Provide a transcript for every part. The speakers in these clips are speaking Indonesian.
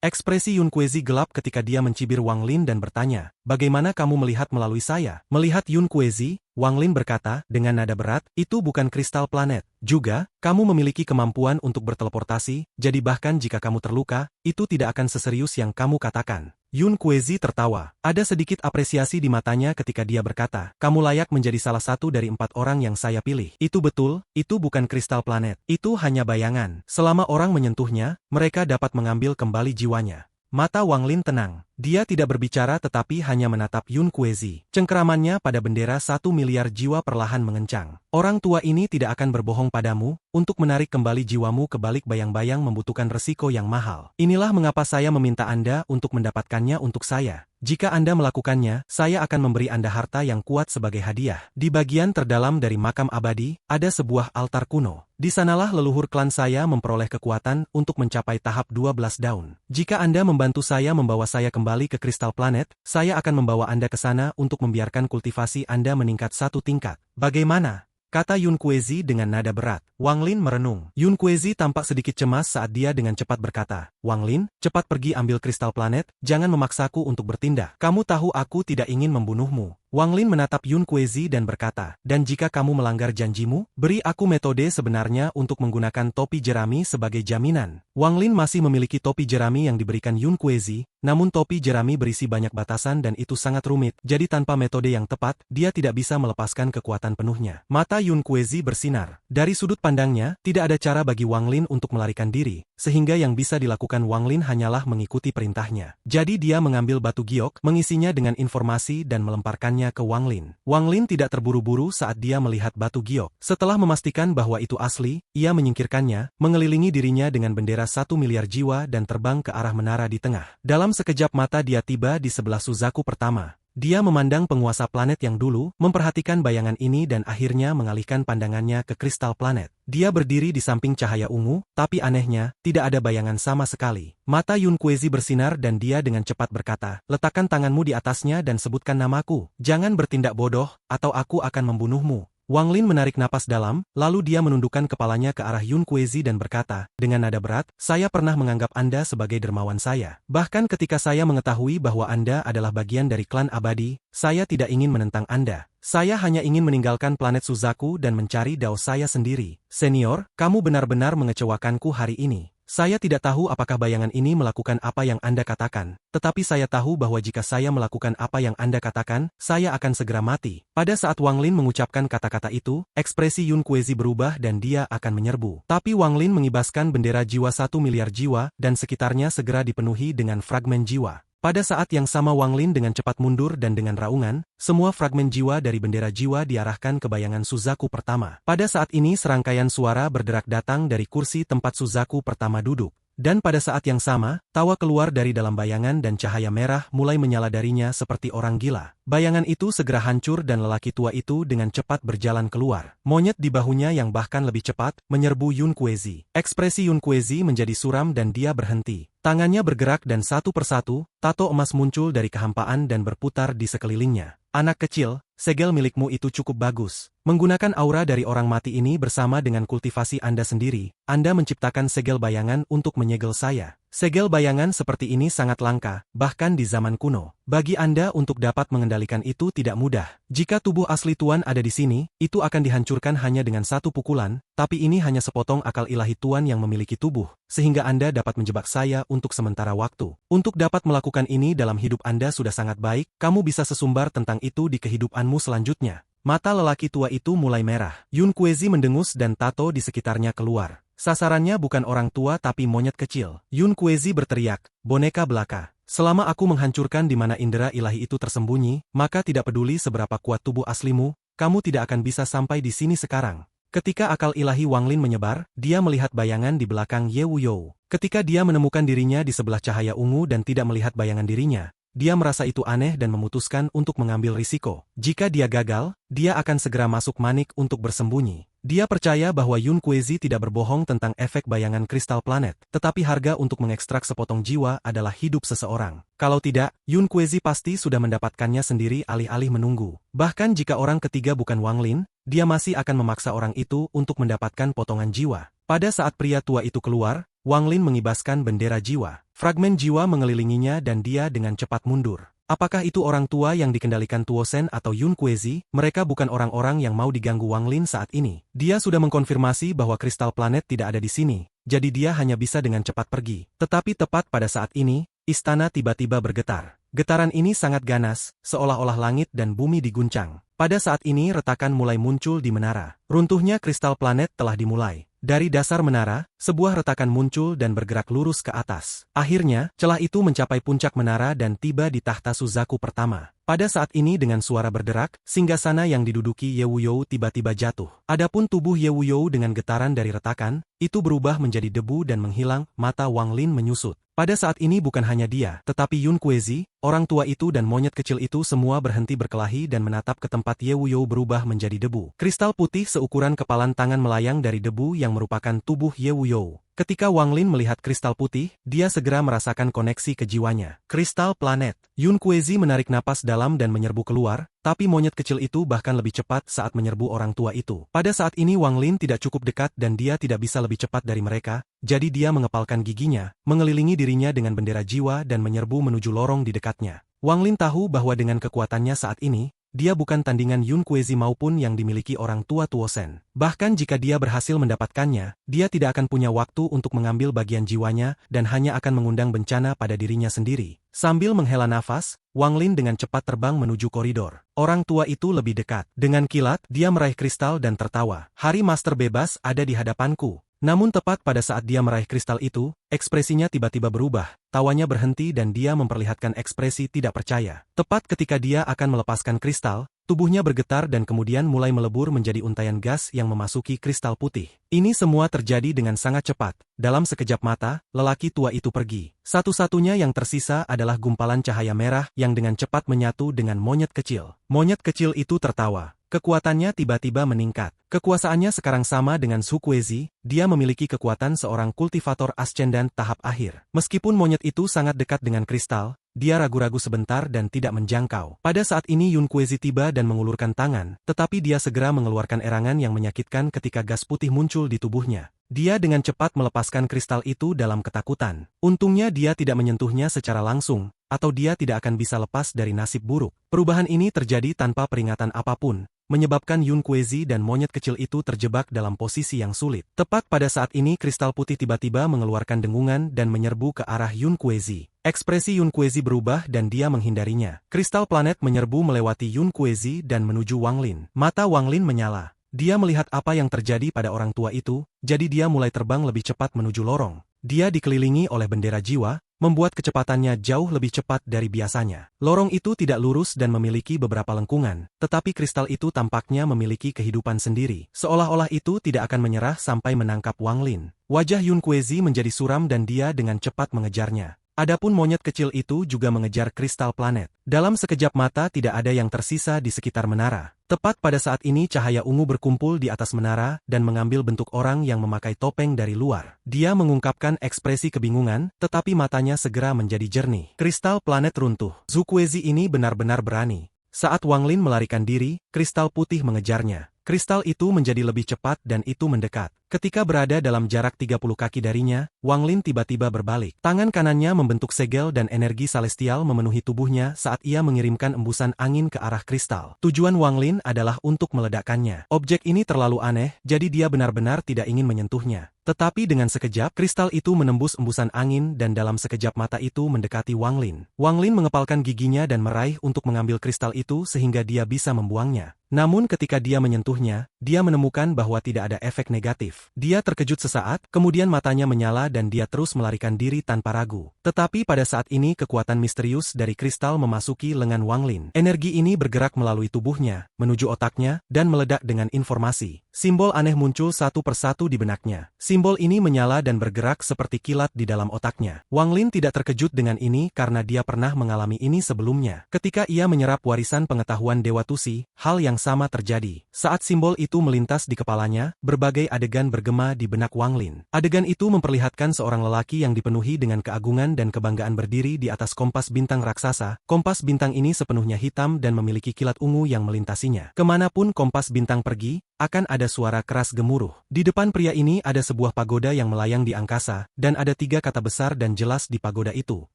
Ekspresi Yun Kuezi gelap ketika dia mencibir Wang Lin dan bertanya, "Bagaimana kamu melihat melalui saya?" Melihat Yun Kuezi, Wang Lin berkata dengan nada berat, "Itu bukan kristal planet. Juga, kamu memiliki kemampuan untuk berteleportasi, jadi bahkan jika kamu terluka, itu tidak akan seserius yang kamu katakan." Yun Kuezi tertawa. Ada sedikit apresiasi di matanya ketika dia berkata, "Kamu layak menjadi salah satu dari 4 orang yang saya pilih." Itu betul, itu bukan kristal planet. Itu hanya bayangan. Selama orang menyentuhnya, mereka dapat mengambil kembali jiwanya. Mata Wang Lin tenang. Dia tidak berbicara tetapi hanya menatap Yun Kuezi. Cengkeramannya pada bendera 1 miliar jiwa perlahan mengencang. Orang tua ini tidak akan berbohong padamu, untuk menarik kembali jiwamu ke balik bayang-bayang membutuhkan resiko yang mahal. Inilah mengapa saya meminta Anda untuk mendapatkannya untuk saya. Jika Anda melakukannya, saya akan memberi Anda harta yang kuat sebagai hadiah. Di bagian terdalam dari makam abadi, ada sebuah altar kuno. Di sanalah leluhur klan saya memperoleh kekuatan untuk mencapai tahap 12 daun. Jika Anda membantu saya membawa saya kembali ke kristal planet, saya akan membawa Anda ke sana untuk membiarkan kultivasi Anda meningkat 1 tingkat. Bagaimana? Kata Yun Kuezi dengan nada berat. Wang Lin merenung. Yun Kuezi tampak sedikit cemas saat dia dengan cepat berkata, "Wang Lin, cepat pergi ambil kristal planet, jangan memaksaku untuk bertindak. Kamu tahu aku tidak ingin membunuhmu." Wang Lin menatap Yun Kuezi dan berkata, "Dan jika kamu melanggar janjimu, beri aku metode sebenarnya untuk menggunakan topi jerami sebagai jaminan." Wang Lin masih memiliki topi jerami yang diberikan Yun Kuezi, namun topi jerami berisi banyak batasan dan itu sangat rumit, jadi tanpa metode yang tepat, dia tidak bisa melepaskan kekuatan penuhnya. Mata Yun Kuezi bersinar. Dari sudut pandangnya, tidak ada cara bagi Wang Lin untuk melarikan diri, sehingga yang bisa dilakukan Wang Lin hanyalah mengikuti perintahnya. Jadi dia mengambil batu giok, mengisinya dengan informasi dan melemparkannya ke Wang Lin. Wang Lin tidak terburu-buru saat dia melihat batu giok. Setelah memastikan bahwa itu asli, ia menyingkirkannya, mengelilingi dirinya dengan bendera 1 miliar jiwa dan terbang ke arah menara di tengah. Dalam sekejap mata dia tiba di sebelah Suzaku pertama. Dia memandang penguasa planet yang dulu, memperhatikan bayangan ini dan akhirnya mengalihkan pandangannya ke kristal planet. Dia berdiri di samping cahaya ungu, tapi anehnya, tidak ada bayangan sama sekali. Mata Yun Kuezi bersinar dan dia dengan cepat berkata, "Letakkan tanganmu di atasnya dan sebutkan namaku. Jangan bertindak bodoh, atau aku akan membunuhmu." Wang Lin menarik napas dalam, lalu dia menundukkan kepalanya ke arah Yun Kuezi dan berkata, dengan nada berat, "Saya pernah menganggap Anda sebagai dermawan saya. Bahkan ketika saya mengetahui bahwa Anda adalah bagian dari klan abadi, saya tidak ingin menentang Anda. Saya hanya ingin meninggalkan planet Suzaku dan mencari dao saya sendiri. Senior, kamu benar-benar mengecewakanku hari ini. Saya tidak tahu apakah bayangan ini melakukan apa yang Anda katakan, tetapi saya tahu bahwa jika saya melakukan apa yang Anda katakan, saya akan segera mati." Pada saat Wang Lin mengucapkan kata-kata itu, ekspresi Yun Kuezi berubah dan dia akan menyerbu. Tapi Wang Lin mengibaskan bendera jiwa 1 miliar jiwa dan sekitarnya segera dipenuhi dengan fragmen jiwa. Pada saat yang sama Wang Lin dengan cepat mundur dan dengan raungan, semua fragmen jiwa dari bendera jiwa diarahkan ke bayangan Suzaku pertama. Pada saat ini serangkaian suara berderak datang dari kursi tempat Suzaku pertama duduk. Dan pada saat yang sama, tawa keluar dari dalam bayangan dan cahaya merah mulai menyala darinya seperti orang gila. Bayangan itu segera hancur dan lelaki tua itu dengan cepat berjalan keluar. Monyet di bahunya yang bahkan lebih cepat, menyerbu Yun Kuezi. Ekspresi Yun Kuezi menjadi suram dan dia berhenti. Tangannya bergerak dan satu persatu, tato emas muncul dari kehampaan dan berputar di sekelilingnya. "Anak kecil, segel milikmu itu cukup bagus. Menggunakan aura dari orang mati ini bersama dengan kultivasi Anda sendiri, Anda menciptakan segel bayangan untuk menyegel saya. Segel bayangan seperti ini sangat langka, bahkan di zaman kuno. Bagi Anda untuk dapat mengendalikan itu tidak mudah. Jika tubuh asli Tuan ada di sini, itu akan dihancurkan hanya dengan satu pukulan, tapi ini hanya sepotong akal ilahi Tuan yang memiliki tubuh, sehingga Anda dapat menjebak saya untuk sementara waktu. Untuk dapat melakukan ini dalam hidup Anda sudah sangat baik, kamu bisa sesumbar tentang itu di kehidupanmu selanjutnya." Mata lelaki tua itu mulai merah. Yun Kuezi mendengus dan tato di sekitarnya keluar. Sasarannya bukan orang tua tapi monyet kecil. Yun Kuezi berteriak, "Boneka belaka. Selama aku menghancurkan di mana indera ilahi itu tersembunyi, maka tidak peduli seberapa kuat tubuh aslimu, kamu tidak akan bisa sampai di sini sekarang." Ketika akal ilahi Wang Lin menyebar, dia melihat bayangan di belakang Ye Wuyou. Ketika dia menemukan dirinya di sebelah cahaya ungu dan tidak melihat bayangan dirinya, dia merasa itu aneh dan memutuskan untuk mengambil risiko. Jika dia gagal, dia akan segera masuk manik untuk bersembunyi. Dia percaya bahwa Yun Kuezi tidak berbohong tentang efek bayangan kristal planet, tetapi harga untuk mengekstrak sepotong jiwa adalah hidup seseorang. Kalau tidak, Yun Kuezi pasti sudah mendapatkannya sendiri alih-alih menunggu. Bahkan jika orang ketiga bukan Wang Lin, dia masih akan memaksa orang itu untuk mendapatkan potongan jiwa. Pada saat pria tua itu keluar, Wang Lin mengibaskan bendera jiwa. Fragmen jiwa mengelilinginya dan dia dengan cepat mundur. Apakah itu orang tua yang dikendalikan Tuo Shen atau Yun Kuezi? Mereka bukan orang-orang yang mau diganggu Wang Lin saat ini. Dia sudah mengkonfirmasi bahwa kristal planet tidak ada di sini, jadi dia hanya bisa dengan cepat pergi. Tetapi tepat pada saat ini, istana tiba-tiba bergetar. Getaran ini sangat ganas, seolah-olah langit dan bumi diguncang. Pada saat ini retakan mulai muncul di menara. Runtuhnya kristal planet telah dimulai. Dari dasar menara, sebuah retakan muncul dan bergerak lurus ke atas. Akhirnya, celah itu mencapai puncak menara dan tiba di tahta Suzaku pertama. Pada saat ini dengan suara berderak, singgasana yang diduduki Ye Wuyou tiba-tiba jatuh. Adapun tubuh Ye Wuyou dengan getaran dari retakan, itu berubah menjadi debu dan menghilang, mata Wang Lin menyusut. Pada saat ini bukan hanya dia, tetapi Yun Kuezi, orang tua itu dan monyet kecil itu semua berhenti berkelahi dan menatap ke tempat Ye Wuyou berubah menjadi debu. Kristal putih seukuran kepalan tangan melayang dari debu yang merupakan tubuh Ye Wuyou. Ketika Wang Lin melihat kristal putih, dia segera merasakan koneksi ke jiwanya. Kristal planet. Yun Kuezi menarik napas dalam dan menyerbu keluar, tapi monyet kecil itu bahkan lebih cepat saat menyerbu orang tua itu. Pada saat ini Wang Lin tidak cukup dekat dan dia tidak bisa lebih cepat dari mereka, jadi dia mengepalkan giginya, mengelilingi dirinya dengan bendera jiwa dan menyerbu menuju lorong di dekatnya. Wang Lin tahu bahwa dengan kekuatannya saat ini, dia bukan tandingan Yun Kuezi maupun yang dimiliki orang tua Tuo Shen. Bahkan jika dia berhasil mendapatkannya, dia tidak akan punya waktu untuk mengambil bagian jiwanya dan hanya akan mengundang bencana pada dirinya sendiri. Sambil menghela nafas, Wang Lin dengan cepat terbang menuju koridor. Orang tua itu lebih dekat. Dengan kilat, dia meraih kristal dan tertawa. Hari Master Bebas ada di hadapanku. Namun tepat pada saat dia meraih kristal itu, ekspresinya tiba-tiba berubah, tawanya berhenti dan dia memperlihatkan ekspresi tidak percaya. Tepat ketika dia akan melepaskan kristal, tubuhnya bergetar dan kemudian mulai melebur menjadi untaian gas yang memasuki kristal putih. Ini semua terjadi dengan sangat cepat. Dalam sekejap mata, lelaki tua itu pergi. Satu-satunya yang tersisa adalah gumpalan cahaya merah yang dengan cepat menyatu dengan monyet kecil. Monyet kecil itu tertawa. Kekuatannya tiba-tiba meningkat. Kekuasaannya sekarang sama dengan Zhu Kuezi, dia memiliki kekuatan seorang kultivator ascendan tahap akhir. Meskipun monyet itu sangat dekat dengan kristal, dia ragu-ragu sebentar dan tidak menjangkau. Pada saat ini Yun Kuezi tiba dan mengulurkan tangan, tetapi dia segera mengeluarkan erangan yang menyakitkan ketika gas putih muncul di tubuhnya. Dia dengan cepat melepaskan kristal itu dalam ketakutan. Untungnya dia tidak menyentuhnya secara langsung, atau dia tidak akan bisa lepas dari nasib buruk. Perubahan ini terjadi tanpa peringatan apapun, menyebabkan Yun Kuezi dan monyet kecil itu terjebak dalam posisi yang sulit. Tepat pada saat ini kristal putih tiba-tiba mengeluarkan dengungan dan menyerbu ke arah Yun Kuezi. Ekspresi Yun Kuezi berubah dan dia menghindarinya. Kristal planet menyerbu melewati Yun Kuezi dan menuju Wang Lin. Mata Wang Lin menyala. Dia melihat apa yang terjadi pada orang tua itu, jadi dia mulai terbang lebih cepat menuju lorong. Dia dikelilingi oleh bendera jiwa, membuat kecepatannya jauh lebih cepat dari biasanya. Lorong itu tidak lurus dan memiliki beberapa lengkungan, tetapi kristal itu tampaknya memiliki kehidupan sendiri. Seolah-olah itu tidak akan menyerah sampai menangkap Wang Lin. Wajah Yun Kuezi menjadi suram dan dia dengan cepat mengejarnya. Adapun monyet kecil itu juga mengejar kristal planet. Dalam sekejap mata tidak ada yang tersisa di sekitar menara. Tepat pada saat ini cahaya ungu berkumpul di atas menara dan mengambil bentuk orang yang memakai topeng dari luar. Dia mengungkapkan ekspresi kebingungan, tetapi matanya segera menjadi jernih. Kristal planet runtuh. Zhu Kuezi ini benar-benar berani. Saat Wang Lin melarikan diri, kristal putih mengejarnya. Kristal itu menjadi lebih cepat dan itu mendekat. Ketika berada dalam jarak 30 kaki darinya, Wang Lin tiba-tiba berbalik. Tangan kanannya membentuk segel dan energi celestial memenuhi tubuhnya saat ia mengirimkan embusan angin ke arah kristal. Tujuan Wang Lin adalah untuk meledakkannya. Objek ini terlalu aneh, jadi dia benar-benar tidak ingin menyentuhnya. Tetapi dengan sekejap, kristal itu menembus embusan angin dan dalam sekejap mata itu mendekati Wang Lin. Wang Lin mengepalkan giginya dan meraih untuk mengambil kristal itu sehingga dia bisa membuangnya. Namun ketika dia menyentuhnya, dia menemukan bahwa tidak ada efek negatif. Dia terkejut sesaat, kemudian matanya menyala dan dia terus melarikan diri tanpa ragu. Tetapi pada saat ini kekuatan misterius dari kristal memasuki lengan Wang Lin. Energi ini bergerak melalui tubuhnya, menuju otaknya, dan meledak dengan informasi. Simbol aneh muncul satu persatu di benaknya. Simbol ini menyala dan bergerak seperti kilat di dalam otaknya. Wang Lin tidak terkejut dengan ini karena dia pernah mengalami ini sebelumnya. Ketika ia menyerap warisan pengetahuan Dewa Tusi, hal yang sama terjadi. Saat simbol itu melintas di kepalanya, berbagai adegan bergema di benak Wang Lin. Adegan itu memperlihatkan seorang lelaki yang dipenuhi dengan keagungan dan kebanggaan berdiri di atas kompas bintang raksasa. Kompas bintang ini sepenuhnya hitam dan memiliki kilat ungu yang melintasinya. Kemanapun kompas bintang pergi, akan ada suara keras gemuruh. Di depan pria ini ada sebuah pagoda yang melayang di angkasa, dan ada 3 kata besar dan jelas di pagoda itu.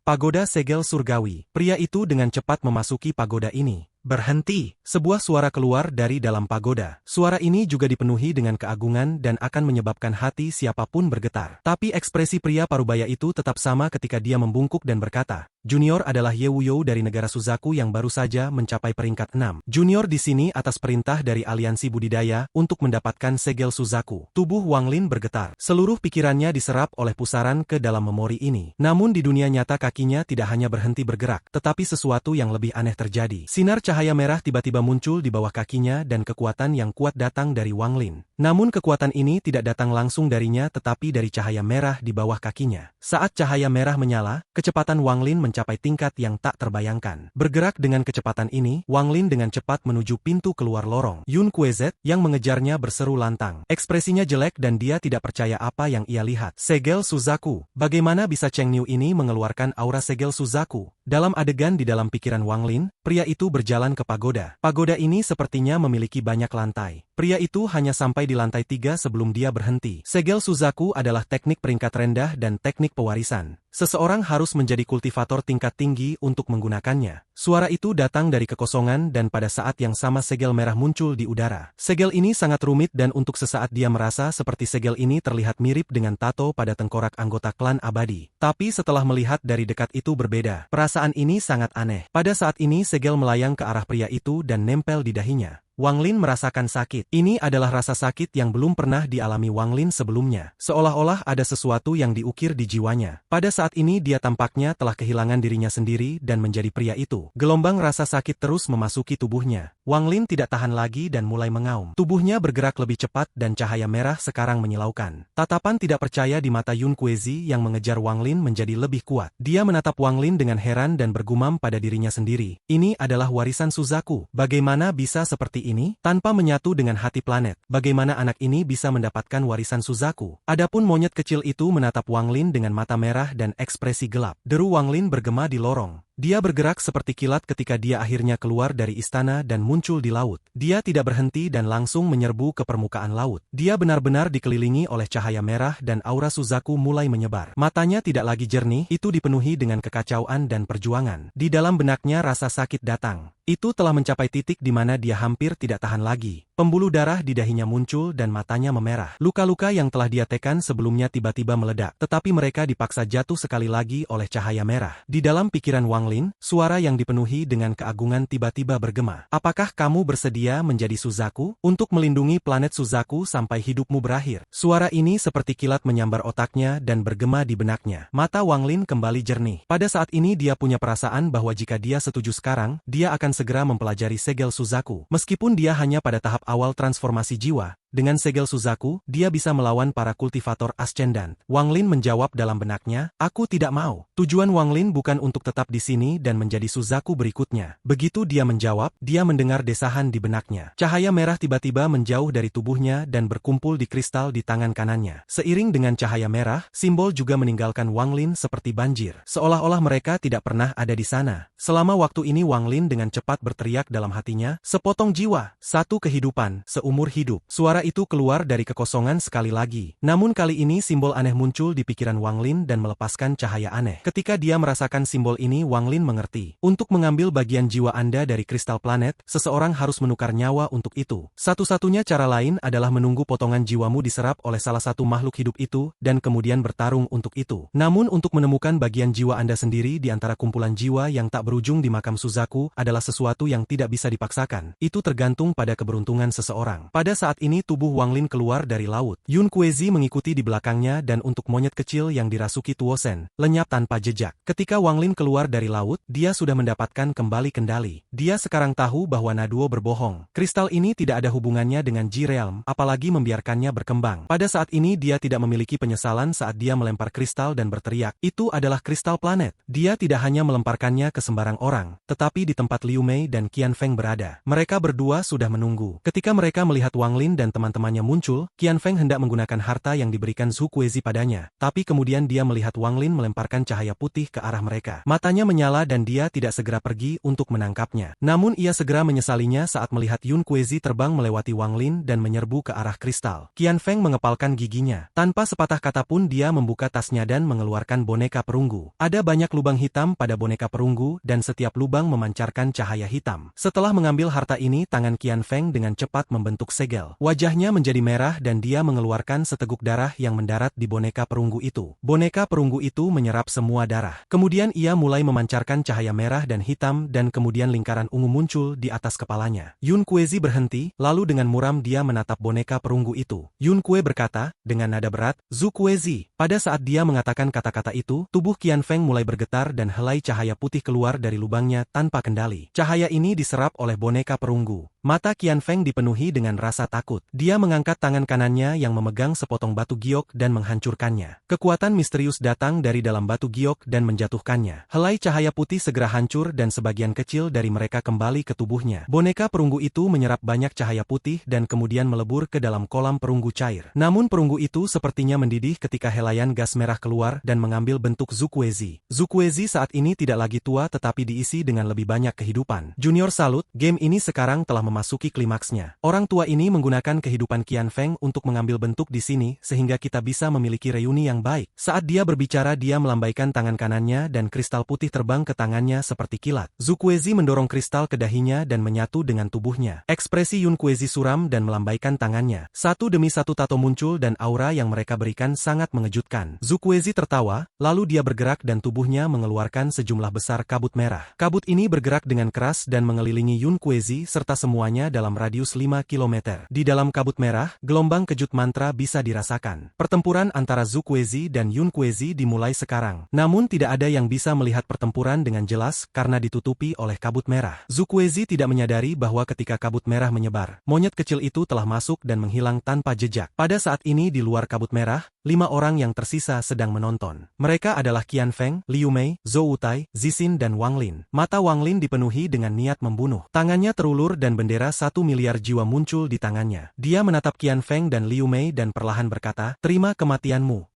Pagoda segel surgawi. Pria itu dengan cepat memasuki pagoda ini. Berhenti! Sebuah suara keluar dari dalam pagoda. Suara ini juga dipenuhi dengan keagungan dan akan menyebabkan hati siapapun bergetar. Tapi ekspresi pria parubaya itu tetap sama ketika dia membungkuk dan berkata, Junior adalah Ye Wuyou dari negara Suzaku yang baru saja mencapai peringkat 6. Junior di sini atas perintah dari aliansi budidaya untuk mendapatkan segel Suzaku. Tubuh Wang Lin bergetar. Seluruh pikirannya diserap oleh pusaran ke dalam memori ini. Namun di dunia nyata kakinya tidak hanya berhenti bergerak, tetapi sesuatu yang lebih aneh terjadi. Sinar cahaya merah tiba-tiba muncul di bawah kakinya dan kekuatan yang kuat datang dari Wang Lin. Namun kekuatan ini tidak datang langsung darinya tetapi dari cahaya merah di bawah kakinya. Saat cahaya merah menyala, kecepatan Wang Lin mencapai tingkat yang tak terbayangkan. Bergerak dengan kecepatan ini, Wang Lin dengan cepat menuju pintu keluar lorong. Yun Kuezet yang mengejarnya berseru lantang. Ekspresinya jelek dan dia tidak percaya apa yang ia lihat. Segel Suzaku. Bagaimana bisa Cheng Niu ini mengeluarkan aura segel Suzaku? Dalam adegan di dalam pikiran Wang Lin, pria itu berjalan ke pagoda. Pagoda ini sepertinya memiliki banyak lantai. Pria itu hanya sampai di lantai 3 sebelum dia berhenti. Segel Suzaku adalah teknik peringkat rendah dan teknik pewarisan. Seseorang harus menjadi kultivator tingkat tinggi untuk menggunakannya. Suara itu datang dari kekosongan dan pada saat yang sama segel merah muncul di udara. Segel ini sangat rumit dan untuk sesaat dia merasa seperti segel ini terlihat mirip dengan tato pada tengkorak anggota klan abadi. Tapi setelah melihat dari dekat itu berbeda. Perasaan ini sangat aneh. Pada saat ini segel melayang ke arah pria itu dan nempel di dahinya. Wang Lin merasakan sakit. Ini adalah rasa sakit yang belum pernah dialami Wang Lin sebelumnya. Seolah-olah ada sesuatu yang diukir di jiwanya. Pada saat ini dia tampaknya telah kehilangan dirinya sendiri dan menjadi pria itu. Gelombang rasa sakit terus memasuki tubuhnya. Wang Lin tidak tahan lagi dan mulai mengaum. Tubuhnya bergerak lebih cepat dan cahaya merah sekarang menyilaukan. Tatapan tidak percaya di mata Yun Kuezi yang mengejar Wang Lin menjadi lebih kuat. Dia menatap Wang Lin dengan heran dan bergumam pada dirinya sendiri. Ini adalah warisan Suzaku. Bagaimana bisa seperti ini? Tanpa menyatu dengan hati planet. Bagaimana anak ini bisa mendapatkan warisan Suzaku? Adapun monyet kecil itu menatap Wang Lin dengan mata merah dan ekspresi gelap. Deru Wang Lin bergema di lorong. Dia bergerak seperti kilat ketika dia akhirnya keluar dari istana dan muncul di laut. Dia tidak berhenti dan langsung menyerbu ke permukaan laut. Dia benar-benar dikelilingi oleh cahaya merah dan aura Suzaku mulai menyebar. Matanya tidak lagi jernih, itu dipenuhi dengan kekacauan dan perjuangan. Di dalam benaknya rasa sakit datang. Itu telah mencapai titik di mana dia hampir tidak tahan lagi. Pembuluh darah di dahinya muncul dan matanya memerah. Luka-luka yang telah dia tekan sebelumnya tiba-tiba meledak, tetapi mereka dipaksa jatuh sekali lagi oleh cahaya merah. Di dalam pikiran Wang Lin, suara yang dipenuhi dengan keagungan tiba-tiba bergema. Apakah kamu bersedia menjadi Suzaku? Untuk melindungi planet Suzaku sampai hidupmu berakhir. Suara ini seperti kilat menyambar otaknya dan bergema di benaknya. Mata Wang Lin kembali jernih. Pada saat ini dia punya perasaan bahwa jika dia setuju sekarang, dia akan segera mempelajari segel Suzaku. Meskipun dia hanya pada tahap awal transformasi jiwa, dengan segel Suzaku, dia bisa melawan para kultivator ascendant. Wang Lin menjawab dalam benaknya, aku tidak mau. Tujuan Wang Lin bukan untuk tetap di sini dan menjadi Suzaku berikutnya. Begitu dia menjawab, dia mendengar desahan di benaknya. Cahaya merah tiba-tiba menjauh dari tubuhnya dan berkumpul di kristal di tangan kanannya. Seiring dengan cahaya merah, simbol juga meninggalkan Wang Lin seperti banjir. Seolah-olah mereka tidak pernah ada di sana. Selama waktu ini Wang Lin dengan cepat berteriak dalam hatinya, sepotong jiwa, satu kehidupan, seumur hidup. Suara itu keluar dari kekosongan sekali lagi. Namun kali ini simbol aneh muncul di pikiran Wang Lin dan melepaskan cahaya aneh. Ketika dia merasakan simbol ini, Wang Lin mengerti. Untuk mengambil bagian jiwa Anda dari kristal planet, seseorang harus menukar nyawa untuk itu. Satu-satunya cara lain adalah menunggu potongan jiwamu diserap oleh salah satu makhluk hidup itu, dan kemudian bertarung untuk itu. Namun untuk menemukan bagian jiwa Anda sendiri di antara kumpulan jiwa yang tak berujung di makam Suzaku adalah sesuatu yang tidak bisa dipaksakan. Itu tergantung pada keberuntungan seseorang. Pada saat ini tubuh Wang Lin keluar dari laut. Yun Kuezi mengikuti di belakangnya dan untuk monyet kecil yang dirasuki Tuosen, lenyap tanpa jejak. Ketika Wang Lin keluar dari laut, dia sudah mendapatkan kembali kendali. Dia sekarang tahu bahwa Naduo berbohong. Kristal ini tidak ada hubungannya dengan Ji-Realm, apalagi membiarkannya berkembang. Pada saat ini dia tidak memiliki penyesalan saat dia melempar kristal dan berteriak, itu adalah kristal planet. Dia tidak hanya melemparkannya ke sembarang orang, tetapi di tempat Liu Mei dan Qian Feng berada. Mereka berdua sudah menunggu. Ketika mereka melihat Wang Lin dan teman-temannya muncul, Qian Feng hendak menggunakan harta yang diberikan Zhu Kuezi padanya, tapi kemudian dia melihat Wang Lin melemparkan cahaya putih ke arah mereka. Matanya menyala dan dia tidak segera pergi untuk menangkapnya. Namun ia segera menyesalinya saat melihat Yun Kuezi terbang melewati Wang Lin dan menyerbu ke arah kristal. Qian Feng mengepalkan giginya. Tanpa sepatah kata pun dia membuka tasnya dan mengeluarkan boneka perunggu. Ada banyak lubang hitam pada boneka perunggu dan setiap lubang memancarkan cahaya hitam. Setelah mengambil harta ini, tangan Qian Feng dengan cepat membentuk segel. Wajahnya menjadi merah dan dia mengeluarkan seteguk darah yang mendarat di boneka perunggu itu. Boneka perunggu itu menyerap semua darah. Kemudian ia mulai memancarkan cahaya merah dan hitam dan kemudian lingkaran ungu muncul di atas kepalanya. Yun Kuezi berhenti, lalu dengan muram dia menatap boneka perunggu itu. Yun Kue berkata, dengan nada berat, Zhu Kuezi. Pada saat dia mengatakan kata-kata itu, tubuh Qian Feng mulai bergetar dan helai cahaya putih keluar dari lubangnya tanpa kendali. Cahaya ini diserap oleh boneka perunggu. Mata Qian Feng dipenuhi dengan rasa takut. Dia mengangkat tangan kanannya yang memegang sepotong batu giok dan menghancurkannya. Kekuatan misterius datang dari dalam batu giok dan menjatuhkannya. Helai cahaya putih segera hancur dan sebagian kecil dari mereka kembali ke tubuhnya. Boneka perunggu itu menyerap banyak cahaya putih dan kemudian melebur ke dalam kolam perunggu cair. Namun perunggu itu sepertinya mendidih ketika helaian gas merah keluar dan mengambil bentuk Zhu Kuezi. Zhu Kuezi saat ini tidak lagi tua tetapi diisi dengan lebih banyak kehidupan. Junior Salut, game ini sekarang telah memasuki klimaksnya. Orang tua ini menggunakan kehidupan Qian Feng untuk mengambil bentuk di sini sehingga kita bisa memiliki reuni yang baik. Saat dia berbicara dia melambaikan tangan kanannya dan kristal putih terbang ke tangannya seperti kilat. Zhu Kuezi mendorong kristal ke dahinya dan menyatu dengan tubuhnya. Ekspresi Yun Kuezi suram dan melambaikan tangannya. Satu demi satu tato muncul dan aura yang mereka berikan sangat mengejutkan. Zhu Kuezi tertawa, lalu dia bergerak dan tubuhnya mengeluarkan sejumlah besar kabut merah. Kabut ini bergerak dengan keras dan mengelilingi Yun Kuezi serta semuanya dalam radius 5 km. Di dalam kabut merah, gelombang kejut mantra bisa dirasakan. Pertempuran antara Zhu Kuezi dan Yun Kuezi dimulai sekarang. Namun tidak ada yang bisa melihat pertempuran dengan jelas karena ditutupi oleh kabut merah. Zhu Kuezi tidak menyadari bahwa ketika kabut merah menyebar, monyet kecil itu telah masuk dan menghilang tanpa jejak. Pada saat ini di luar kabut merah, 5 orang yang tersisa sedang menonton. Mereka adalah Qian Feng, Liu Mei, Zhou Wutai, Zixin dan Wang Lin. Mata Wang Lin dipenuhi dengan niat membunuh. Tangannya terulur dan bendera 1 miliar jiwa muncul di tangannya. Dia menatap Qian Feng dan Liu Mei dan perlahan berkata, terima kematianmu.